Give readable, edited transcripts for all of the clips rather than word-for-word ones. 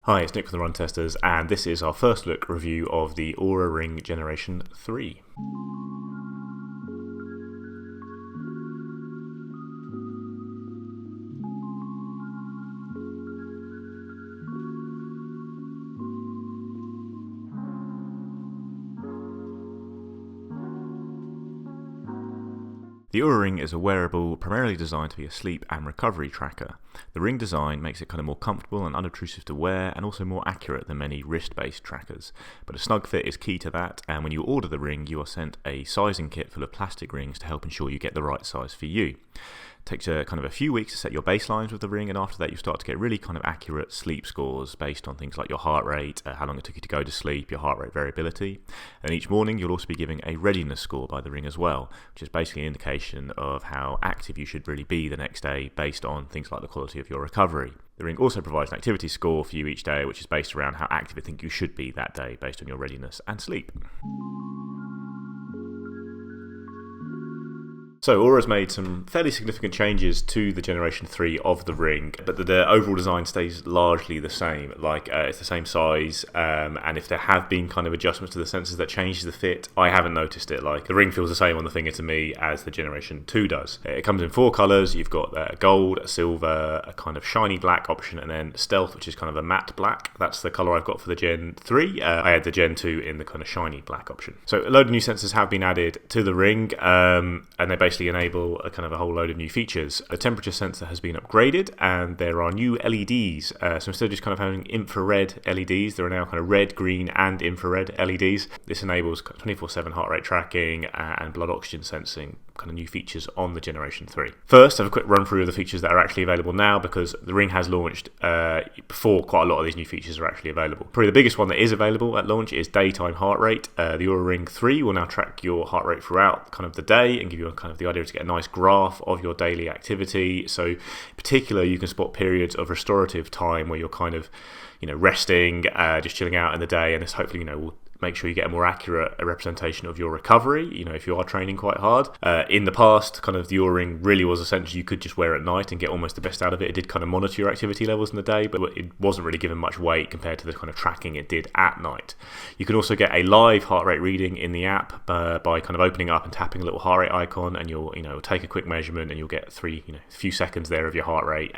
Hi, it's Nick from the Run Testers, and this is our first look review of the Oura Ring Generation 3. The Oura Ring is a wearable primarily designed to be a sleep and recovery tracker. The ring design makes it kind of more comfortable and unobtrusive to wear, and also more accurate than many wrist-based trackers. But a snug fit is key to that, and when you order the ring, you are sent a sizing kit full of plastic rings to help ensure you get the right size for you. It takes kind of a few weeks to set your baselines with the ring, and after that you start to get really kind of accurate sleep scores based on things like your heart rate, how long it took you to go to sleep, your heart rate variability. And each morning you'll also be giving a readiness score by the ring as well, which is basically an indication of how active you should really be the next day based on things like the quality of your recovery. The ring also provides an activity score for you each day, which is based around how active you think you should be that day based on your readiness and sleep. So Oura's made some fairly significant changes to the Generation 3 of the ring, but the overall design stays largely the same. It's the same size, and if there have been kind of adjustments to the sensors that change the fit, I haven't noticed it. The ring feels the same on the finger to me as the Generation 2 does. It comes in 4 colours. You've got gold, a silver, a kind of shiny black option, and then stealth, which is kind of a matte black. That's the colour I've got for the Gen 3. I had the Gen 2 in the kind of shiny black option. So a load of new sensors have been added to the ring, and they basically enable a whole load of new features. The temperature sensor has been upgraded, and there are new LEDs. So instead of just kind of having infrared LEDs, there are now kind of red, green, and infrared LEDs. This enables 24/7 heart rate tracking and blood oxygen sensing, kind of new features on the Generation 3. First, have a quick run through of the features that are actually available now, because the ring has launched before quite a lot of these new features are actually available. Probably the biggest one that is available at launch is daytime heart rate. The Oura Ring 3 will now track your heart rate throughout kind of the day and give you the idea to get a nice graph of your daily activity. So in particular, you can spot periods of restorative time where you're kind of resting, just chilling out in the day, and this hopefully will make sure you get a more accurate representation of your recovery, if you are training quite hard. In the past, the Oura Ring really was essentially you could just wear at night and get almost the best out of it. It did kind of monitor your activity levels in the day, but it wasn't really given much weight compared to the kind of tracking it did at night. You can also get a live heart rate reading in the app by kind of opening up and tapping a little heart rate icon, and you'll take a quick measurement, and you'll get a few seconds there of your heart rate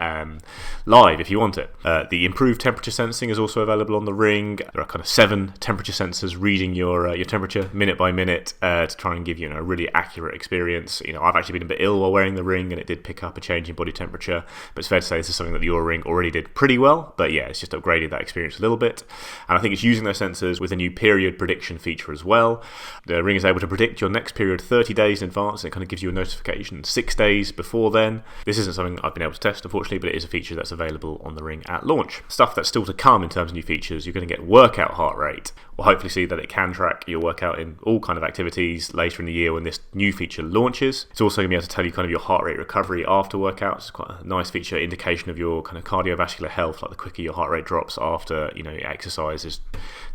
live if you want it. The improved temperature sensing is also available on the ring. There are kind of 7 temperature sensors reading your temperature minute by minute to try and give you a really accurate experience. I've actually been a bit ill while wearing the ring, and it did pick up a change in body temperature, but it's fair to say this is something that the Oura Ring already did pretty well, but yeah, it's just upgraded that experience a little bit. And I think it's using those sensors with a new period prediction feature as well. The ring is able to predict your next period 30 days in advance, and it kind of gives you a notification 6 days before then. This isn't something I've been able to test, unfortunately, but it is a feature that's available on the ring at launch. Stuff that's still to come in terms of new features: you're going to get workout heart rate. We'll hopefully see that it can track your workout in all kind of activities later in the year when this new feature launches. It's also going to be able to tell you kind of your heart rate recovery after workouts. It's quite a nice feature, indication of your kind of cardiovascular health. The quicker your heart rate drops after exercise is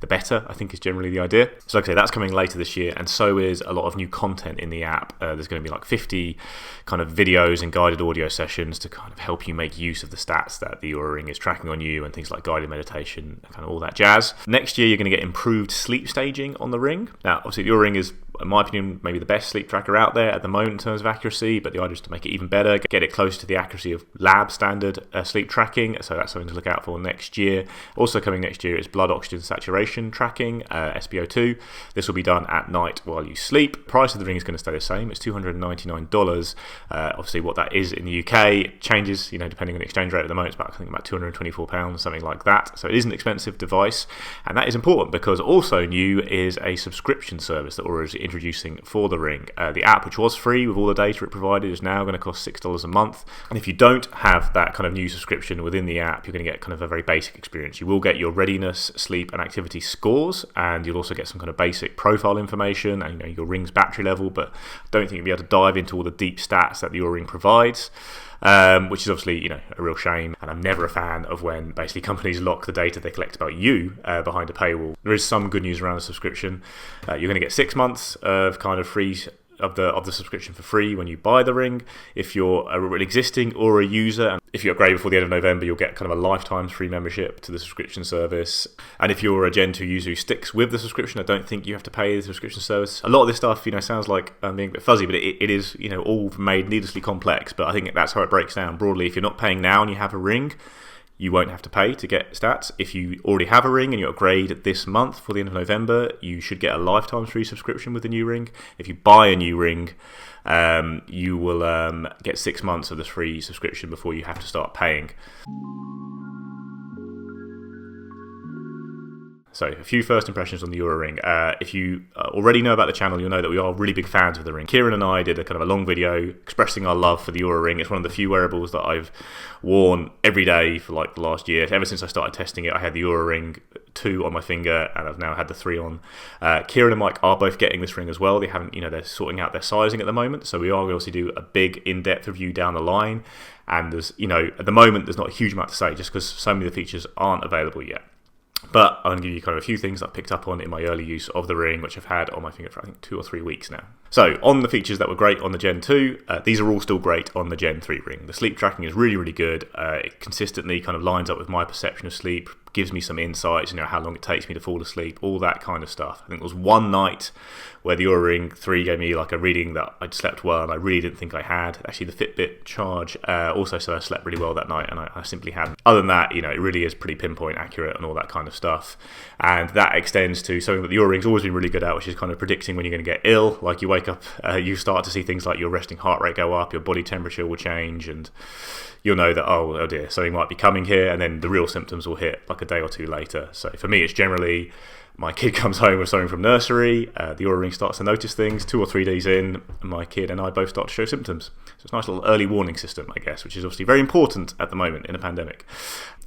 the better, I think, is generally the idea. So like I say, that's coming later this year, and so is a lot of new content in the app. There's going to be 50 kind of videos and guided audio sessions to kind of help you make use of the stats that the Oura Ring is tracking on you, and things like guided meditation, kind of all that jazz. Next year, you're going to get improved sleep staging on the ring. Now, obviously, the Oura Ring is, in my opinion, maybe the best sleep tracker out there at the moment in terms of accuracy, but the idea is to make it even better, get it close to the accuracy of lab standard sleep tracking, so that's something to look out for next year. Also coming next year is blood oxygen saturation tracking, SpO2. This will be done at night while you sleep. Price of the ring is going to stay the same. It's $299. Obviously, what that is in the UK changes, depending on the exchange rate at the moment. It's about £224, something like that. So it is an expensive device, and that is important because also new is a subscription service that Oura is introducing for the ring. The app, which was free with all the data it provided, is now going to cost $6 a month. And if you don't have that kind of new subscription within the app, you're going to get kind of a very basic experience. You will get your readiness, sleep, and activity scores, and you'll also get some kind of basic profile information and your ring's battery level, but I don't think you'll be able to dive into all the deep stats that the Oura Ring provides. Which is obviously, a real shame. And I'm never a fan of when basically companies lock the data they collect about you behind a paywall. There is some good news around the subscription. You're going to get 6 months of kind of free of the subscription for free when you buy the ring. If you're an existing Oura user, and if you upgrade before the end of November, you'll get kind of a lifetime free membership to the subscription service. And if you're a Gen 2 user who sticks with the subscription, I don't think you have to pay the subscription service. A lot of this stuff, sounds like I'm being a bit fuzzy, but it is, all made needlessly complex. But I think that's how it breaks down broadly. If you're not paying now and you have a ring, you won't have to pay to get stats. If you already have a ring and you upgrade this month for the end of November, you should get a lifetime free subscription with the new ring. If you buy a new ring, you will get 6 months of this free subscription before you have to start paying. So, a few first impressions on the Oura Ring. If you already know about the channel, you'll know that we are really big fans of the ring. Kieran and I did a kind of a long video expressing our love for the Oura Ring. It's one of the few wearables that I've worn every day for like the last year. Ever since I started testing it, I had the Oura Ring 2 on my finger, and I've now had the 3 on. Kieran and Mike are both getting this ring as well. They haven't, they're sorting out their sizing at the moment, so we are going to do a big in-depth review down the line. And there's, at the moment, there's not a huge amount to say just because so many of the features aren't available yet. But I'm going to give you kind of a few things that I picked up on in my early use of the ring, which I've had on my finger for I think 2 or 3 weeks now. So on the features that were great on the Gen 2, these are all still great on the Gen 3 ring. The sleep tracking is really, really good. It consistently kind of lines up with my perception of sleep, gives me some insights, how long it takes me to fall asleep, all that kind of stuff. I think there was one night where the Oura Ring 3 gave me like a reading that I'd slept well and I really didn't think I had. Actually, the Fitbit charge also said I slept really well that night, and I simply hadn't. Other than that, it really is pretty pinpoint accurate and all that kind of stuff. And that extends to something that the Oura Ring's always been really good at, which is kind of predicting when you're going to get ill. Like you wake up, you start to see things like your resting heart rate go up, your body temperature will change, and you'll know that, oh dear, something might be coming here, and then the real symptoms will hit like a day or two later. So for me, it's generally my kid comes home with something from nursery, the Oura Ring starts to notice things. 2 or 3 days in, my kid and I both start to show symptoms. So it's a nice little early warning system, I guess, which is obviously very important at the moment in a pandemic.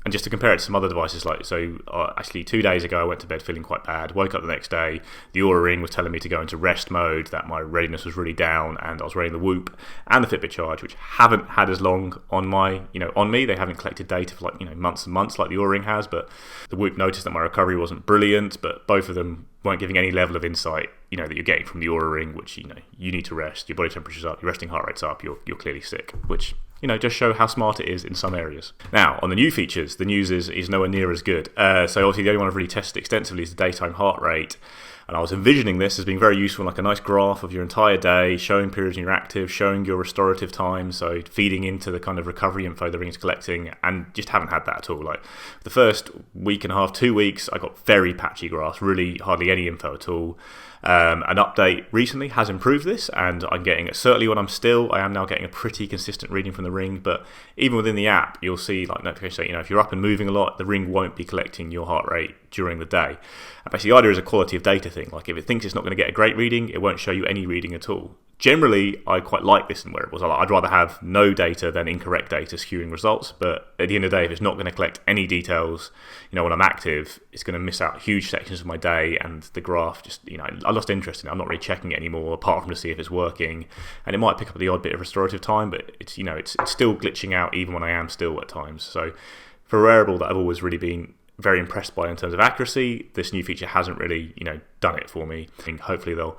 And just to compare it to some other devices, actually 2 days ago I went to bed feeling quite bad, woke up the next day, the Oura Ring was telling me to go into rest mode, that my readiness was really down, and I was wearing the Whoop and the Fitbit charge, which haven't had as long on on me. They haven't collected data for months and months like the Oura Ring has, but the Whoop noticed that my recovery wasn't brilliant, but both of them weren't giving any level of insight, that you're getting from the Oura Ring, which, you need to rest, your body temperature's up, your resting heart rate's up, you're clearly sick, which, just show how smart it is in some areas. Now, on the new features, the news is nowhere near as good. So obviously the only one I've really tested extensively is the daytime heart rate. And I was envisioning this as being very useful, like a nice graph of your entire day, showing periods when you're active, showing your restorative time, so feeding into the kind of recovery info the ring's collecting, and just haven't had that at all. Like the first week and a half, 2 weeks, I got very patchy graphs, really hardly any info at all. An update recently has improved this, and I'm getting, certainly when I am now getting a pretty consistent reading from the ring, but even within the app, you'll see like notifications saying, if you're up and moving a lot, the ring won't be collecting your heart rate during the day. And basically the idea is a quality of data thing. Like if it thinks it's not going to get a great reading, it won't show you any reading at all. Generally, I quite like this in wearables. I'd rather have no data than incorrect data skewing results. But at the end of the day, if it's not going to collect any details, when I'm active, it's going to miss out huge sections of my day. And the graph just, I lost interest in it. I'm not really checking it anymore, apart from to see if it's working. And it might pick up the odd bit of restorative time, but it's, it's still glitching out even when I am still at times. So for a wearable that I've always really been very impressed by in terms of accuracy, this new feature hasn't really, done it for me. I think hopefully there'll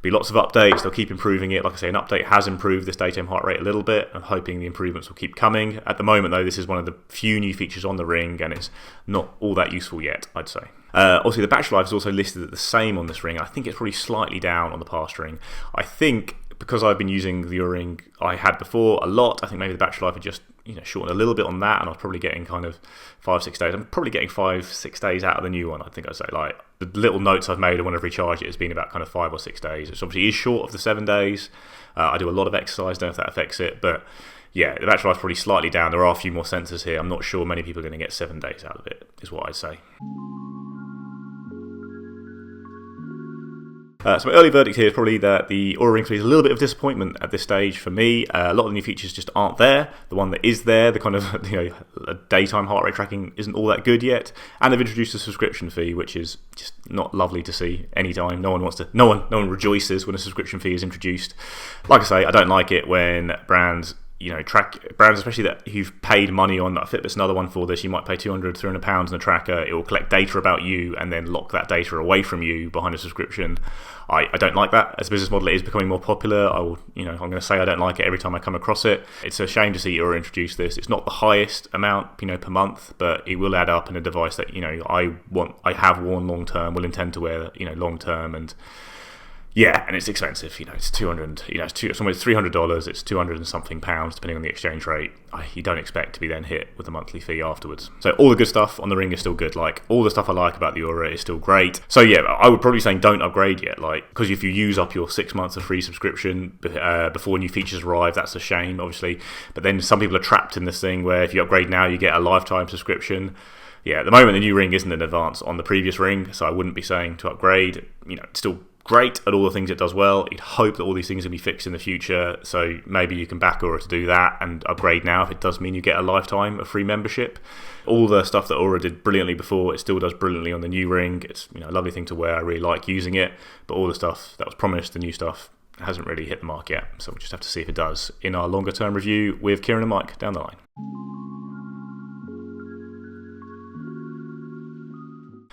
be lots of updates. They'll keep improving it. Like I say, an update has improved this daytime heart rate a little bit. I'm hoping the improvements will keep coming. At the moment, though, this is one of the few new features on the ring, and it's not all that useful yet, I'd say. Also, the battery life is also listed at the same on this ring. I think it's probably slightly down on the past ring. I think because I've been using the Oura Ring I had before a lot, I think maybe the battery life had just shortened a little bit on that, and I was probably getting kind of 5-6 days. I'm probably getting 5-6 days out of the new one. I think I'd say like the little notes I've made on when I've recharged it has been about kind of 5 or 6 days. It obviously is short of the 7 days. I do a lot of exercise, don't know if that affects it, but yeah, the battery life's probably slightly down. There are a few more sensors here. I'm not sure many people are going to get 7 days out of it, is what I'd say. So my early verdict here is probably that the Oura Ring 3 is a little bit of disappointment at this stage for me. A lot of the new features just aren't there. The one that is there, the kind of daytime heart rate tracking, isn't all that good yet. And they've introduced a subscription fee, which is just not lovely to see anytime. No one rejoices when a subscription fee is introduced. Like I say, I don't like it when brands track brands, especially that you've paid money on. Fitbit's another one for this. You might pay £200-300 on a tracker. It will collect data about you and then lock that data away from you behind a subscription. I don't like that. As a business model, it is becoming more popular. I'm going to say I don't like it every time I come across it. It's a shame to see Oura introduce this. It's not the highest amount, per month, but it will add up in a device that, I have worn long term, will intend to wear, long term, and yeah, and it's expensive. It's $200. It's almost $300. It's 200 and something pounds, depending on the exchange rate. You don't expect to be then hit with a monthly fee afterwards. So all the good stuff on the Ring is still good. Like, all the stuff I like about the Oura is still great. So yeah, I would probably say don't upgrade yet. Because if you use up your 6 months of free subscription before new features arrive, that's a shame, obviously. But then some people are trapped in this thing where if you upgrade now, you get a lifetime subscription. Yeah, at the moment the new Ring isn't an advance on the previous Ring, so I wouldn't be saying to upgrade. It's still great at all the things it does well. You'd hope that all these things will be fixed in the future, so maybe you can back Oura to do that and upgrade now if it does mean you get a lifetime of free membership. All the stuff that Oura did brilliantly before, it still does brilliantly on the new Ring. It's a lovely thing to wear. I really like using it, but all the stuff that was promised, the new stuff, hasn't really hit the mark yet, so we'll just have to see if it does in our longer term review with Kieran and Mike down the line.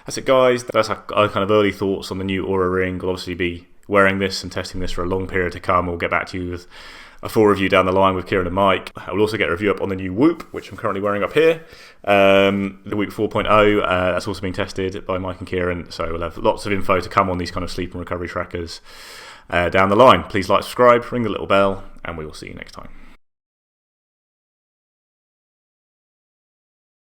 That's it, guys. That's our kind of early thoughts on the new Oura Ring. We'll obviously be wearing this and testing this for a long period to come. We'll get back to you with a full review down the line with Kieran and Mike. We'll also get a review up on the new Whoop, which I'm currently wearing up here. The Whoop 4.0, that's also being tested by Mike and Kieran. So we'll have lots of info to come on these kind of sleep and recovery trackers down the line. Please like, subscribe, ring the little bell, and we will see you next time.